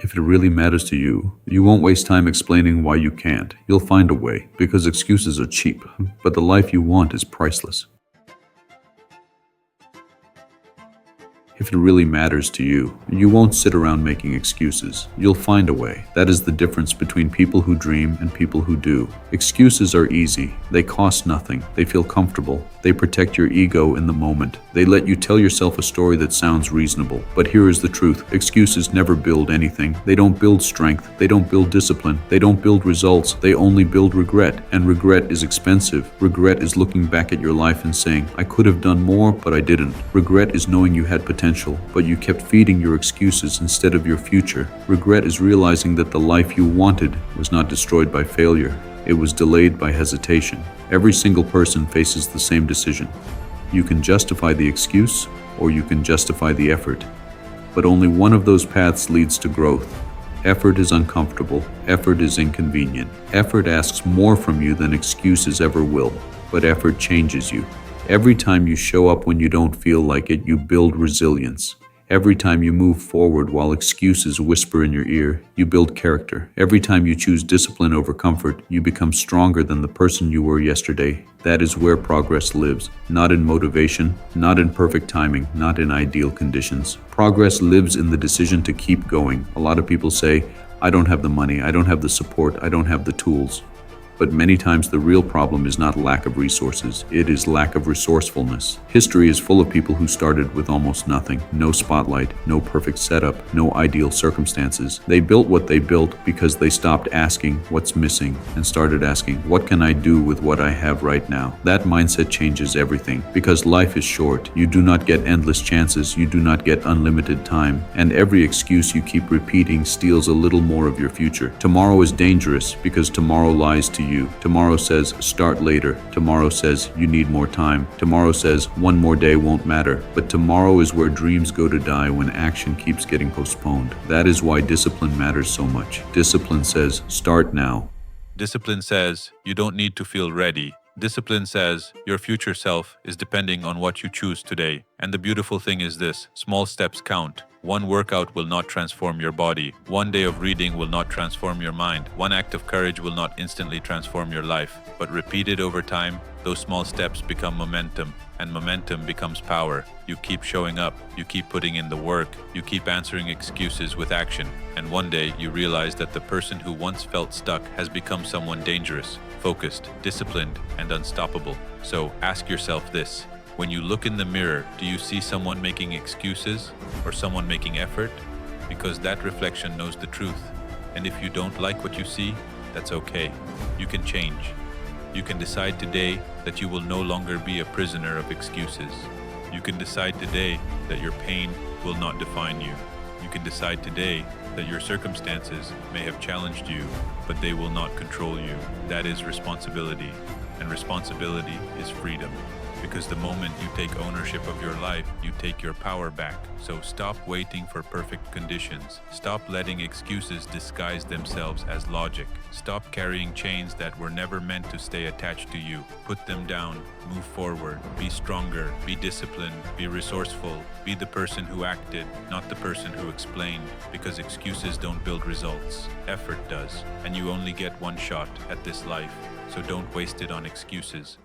If it really matters to you, you won't waste time explaining why you can't. You'll find a way, because excuses are cheap, but the life you want is priceless. If it really matters to you, you won't sit around making excuses. You'll find a way. That is the difference between people who dream and people who do. Excuses are easy. They cost nothing. They feel comfortable. They protect your ego in the moment. They let you tell yourself a story that sounds reasonable. But here is the truth. Excuses never build anything. They don't build strength. They don't build discipline. They don't build results. They only build regret. And regret is expensive. Regret is looking back at your life and saying, I could have done more, but I didn't. Regret is knowing you had potential, but you kept feeding your excuses instead of your future. Regret is realizing that the life you wanted was not destroyed by failure. It was delayed by hesitation. Every single person faces the same decision. You can justify the excuse, or you can justify the effort. But only one of those paths leads to growth. Effort is uncomfortable. Effort is inconvenient. Effort asks more from you than excuses ever will. But effort changes you. Every time you show up when you don't feel like it, you build resilience. Every time you move forward while excuses whisper in your ear, you build character. Every time you choose discipline over comfort, you become stronger than the person you were yesterday. That is where progress lives. Not in motivation, not in perfect timing, not in ideal conditions. Progress lives in the decision to keep going. A lot of people say, I don't have the money, I don't have the support, I don't have the tools. But many times the real problem is not lack of resources, it is lack of resourcefulness. History is full of people who started with almost nothing, no spotlight, no perfect setup, no ideal circumstances. They built what they built because they stopped asking what's missing and started asking, what can I do with what I have right now? That mindset changes everything, because life is short. You do not get endless chances, you do not get unlimited time, and every excuse you keep repeating steals a little more of your future. Tomorrow is dangerous because tomorrow lies to you. Tomorrow says, start later. Tomorrow says, you need more time. Tomorrow says, one more day won't matter. But tomorrow is where dreams go to die when action keeps getting postponed. That is why discipline matters so much. Discipline says, start now. Discipline says, you don't need to feel ready. Discipline says, your future self is depending on what you choose today. And the beautiful thing is this, small steps count. One workout will not transform your body. One day of reading will not transform your mind. One act of courage will not instantly transform your life. But repeated over time, those small steps become momentum, and momentum becomes power. You keep showing up, you keep putting in the work, you keep answering excuses with action, and one day you realize that the person who once felt stuck has become someone dangerous, focused, disciplined, and unstoppable. So ask yourself this. When you look in the mirror, do you see someone making excuses or someone making effort? Because that reflection knows the truth. And if you don't like what you see, that's okay. You can change. You can decide today that you will no longer be a prisoner of excuses. You can decide today that your pain will not define you. You can decide today that your circumstances may have challenged you, but they will not control you. That is responsibility. And responsibility is freedom. Because the moment you take ownership of your life, you take your power back. So stop waiting for perfect conditions. Stop letting excuses disguise themselves as logic. Stop carrying chains that were never meant to stay attached to you. Put them down, move forward, be stronger, be disciplined, be resourceful, be the person who acted, not the person who explained. Because excuses don't build results. Effort does. And you only get one shot at this life. So don't waste it on excuses.